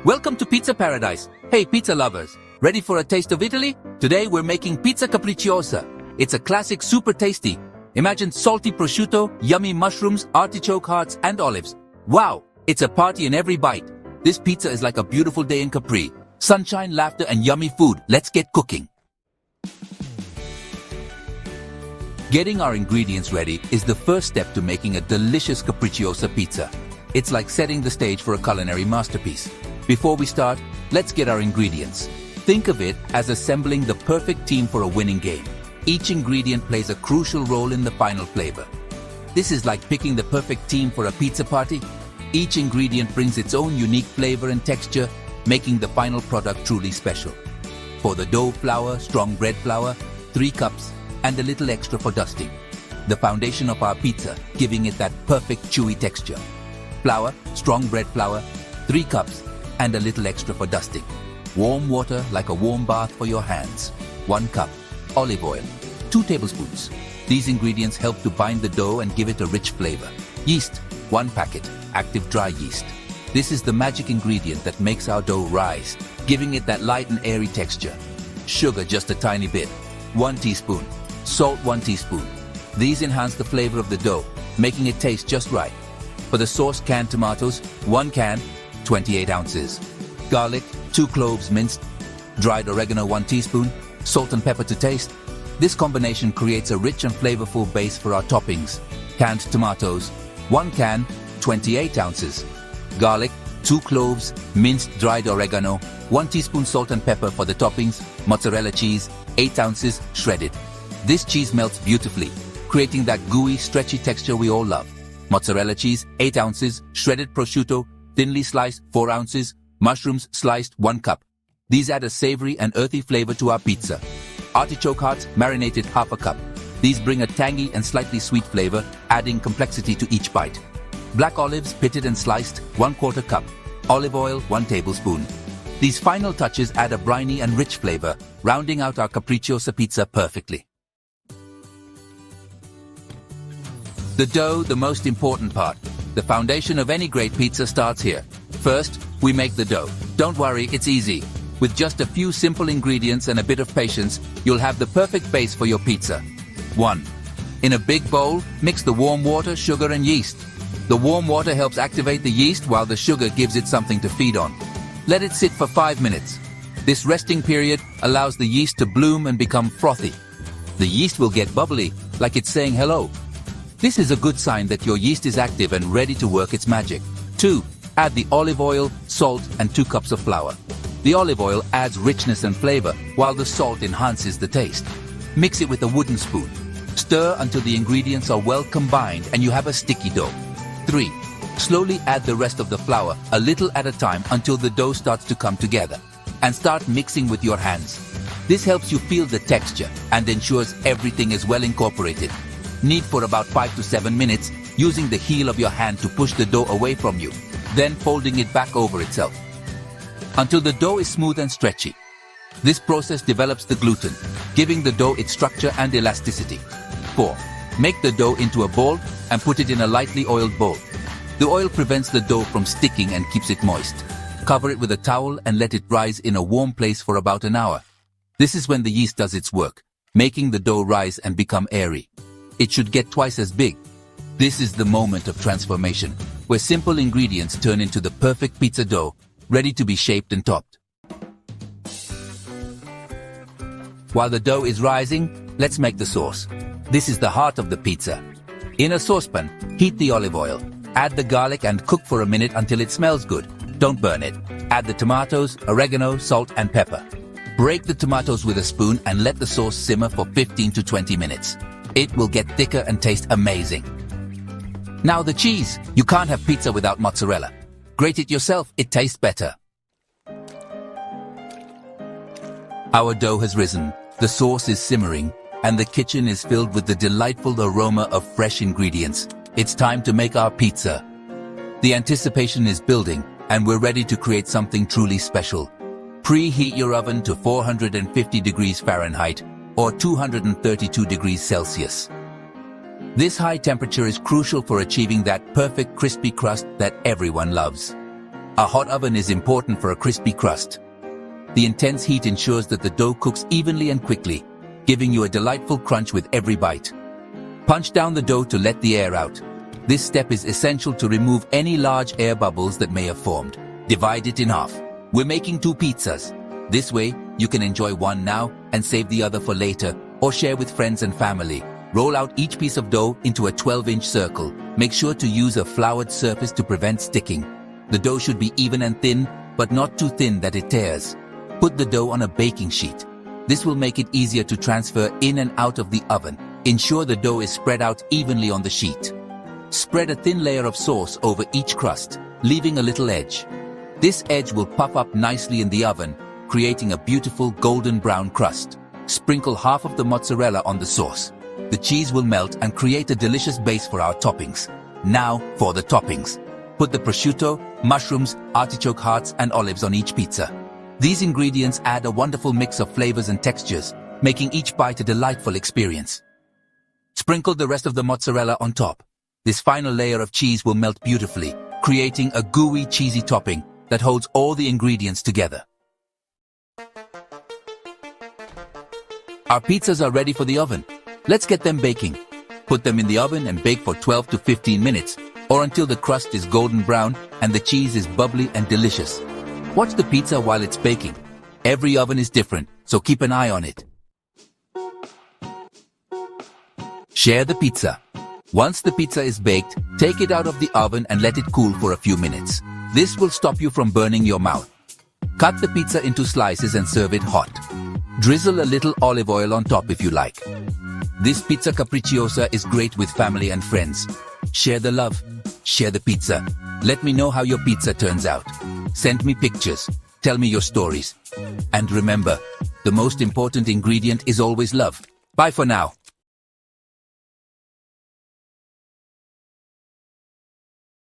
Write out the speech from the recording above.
Welcome to Pizza Paradise. Hey pizza lovers, ready for a taste of Italy? Today we're making Pizza Capricciosa. It's a classic, super tasty. Imagine salty prosciutto, yummy mushrooms, artichoke hearts and olives. Wow, it's a party in every bite. This pizza is like a beautiful day in Capri. Sunshine, laughter and yummy food. Let's get cooking. Getting our ingredients ready is the first step to making a delicious Capricciosa pizza. It's like setting the stage for a culinary masterpiece. Before we start, let's get our ingredients. Think of it as assembling the perfect team for a winning game. Each ingredient plays a crucial role in the final flavor. This is like picking the perfect team for a pizza party. Each ingredient brings its own unique flavor and texture, making the final product truly special. For the dough, flour, strong bread flour, 3 cups, and a little extra for dusting. The foundation of our pizza, giving it that perfect chewy texture. Flour, strong bread flour, 3 cups, and a little extra for dusting. Warm water like a warm bath for your hands. 1 cup. Olive oil, 2 tablespoons. These ingredients help to bind the dough and give it a rich flavor. Yeast, 1 packet, active dry yeast. This is the magic ingredient that makes our dough rise, giving it that light and airy texture. Sugar, just a tiny bit, 1 teaspoon. Salt, 1 teaspoon. These enhance the flavor of the dough, making it taste just right. For the sauce, canned tomatoes, 1 can, 28 ounces. Garlic, 2 cloves minced. Dried oregano, 1 teaspoon. Salt and pepper to taste. This combination creates a rich and flavorful base for our toppings. Canned tomatoes, 1 can, 28 ounces. Garlic, 2 cloves, minced dried oregano, 1 teaspoon salt and pepper for the toppings. Mozzarella cheese, 8 ounces, shredded. This cheese melts beautifully, creating that gooey, stretchy texture we all love. Mozzarella cheese, 8 ounces, shredded prosciutto, thinly sliced, 4 ounces, mushrooms sliced, 1 cup. These add a savory and earthy flavor to our pizza. Artichoke hearts, marinated, 1/2 cup. These bring a tangy and slightly sweet flavor, adding complexity to each bite. Black olives, pitted and sliced, 1/4 cup. Olive oil, 1 tablespoon. These final touches add a briny and rich flavor, rounding out our Capricciosa pizza perfectly. The dough, the most important part. The foundation of any great pizza starts here. First, we make the dough. Don't worry, it's easy. With just a few simple ingredients and a bit of patience, you'll have the perfect base for your pizza. 1. In a big bowl, mix the warm water, sugar and yeast. The warm water helps activate the yeast while the sugar gives it something to feed on. Let it sit for 5 minutes. This resting period allows the yeast to bloom and become frothy. The yeast will get bubbly, like it's saying hello. This is a good sign that your yeast is active and ready to work its magic. 2. Add the olive oil, salt, and 2 cups of flour. The olive oil adds richness and flavor, while the salt enhances the taste. Mix it with a wooden spoon. Stir until the ingredients are well combined and you have a sticky dough. 3. Slowly add the rest of the flour, a little at a time, until the dough starts to come together. And start mixing with your hands. This helps you feel the texture and ensures everything is well incorporated. Knead for about 5 to 7 minutes, using the heel of your hand to push the dough away from you, then folding it back over itself, until the dough is smooth and stretchy. This process develops the gluten, giving the dough its structure and elasticity. 4. Make the dough into a ball and put it in a lightly oiled bowl. The oil prevents the dough from sticking and keeps it moist. Cover it with a towel and let it rise in a warm place for about an hour. This is when the yeast does its work, making the dough rise and become airy. It should get twice as big. This is the moment of transformation, where simple ingredients turn into the perfect pizza dough, ready to be shaped and topped. While the dough is rising, let's make the sauce. This is the heart of the pizza. In a saucepan, heat the olive oil. Add the garlic and cook for a minute until it smells good. Don't burn it. Add the tomatoes, oregano, salt and pepper. Break the tomatoes with a spoon and let the sauce simmer for 15 to 20 minutes. It will get thicker and taste amazing. Now the cheese. You can't have pizza without mozzarella. Grate it yourself, it tastes better. Our dough has risen, the sauce is simmering, and the kitchen is filled with the delightful aroma of fresh ingredients. It's time to make our pizza. The anticipation is building, and we're ready to create something truly special. Preheat your oven to 450 degrees Fahrenheit or 232 degrees Celsius. This high temperature is crucial for achieving that perfect crispy crust that everyone loves. A hot oven is important for a crispy crust. The intense heat ensures that the dough cooks evenly and quickly, giving you a delightful crunch with every bite. Punch down the dough to let the air out. This step is essential to remove any large air bubbles that may have formed. Divide it in half. We're making 2 pizzas. This way, you can enjoy one now and save the other for later, or share with friends and family. Roll out each piece of dough into a 12-inch circle. Make sure to use a floured surface to prevent sticking. The dough should be even and thin, but not too thin that it tears. Put the dough on a baking sheet. This will make it easier to transfer in and out of the oven. Ensure the dough is spread out evenly on the sheet. Spread a thin layer of sauce over each crust, leaving a little edge. This edge will puff up nicely in the oven, creating a beautiful golden brown crust. Sprinkle half of the mozzarella on the sauce. The cheese will melt and create a delicious base for our toppings. Now for the toppings. Put the prosciutto, mushrooms, artichoke hearts, and olives on each pizza. These ingredients add a wonderful mix of flavors and textures, making each bite a delightful experience. Sprinkle the rest of the mozzarella on top. This final layer of cheese will melt beautifully, creating a gooey, cheesy topping that holds all the ingredients together. Our pizzas are ready for the oven. Let's get them baking. Put them in the oven and bake for 12 to 15 minutes, or until the crust is golden brown and the cheese is bubbly and delicious. Watch the pizza while it's baking. Every oven is different, so keep an eye on it. Share the pizza. Once the pizza is baked, take it out of the oven and let it cool for a few minutes. This will stop you from burning your mouth. Cut the pizza into slices and serve it hot. Drizzle a little olive oil on top if you like. This Pizza Capricciosa is great with family and friends. Share the love. Share the pizza. Let me know how your pizza turns out. Send me pictures. Tell me your stories. And remember, the most important ingredient is always love. Bye for now.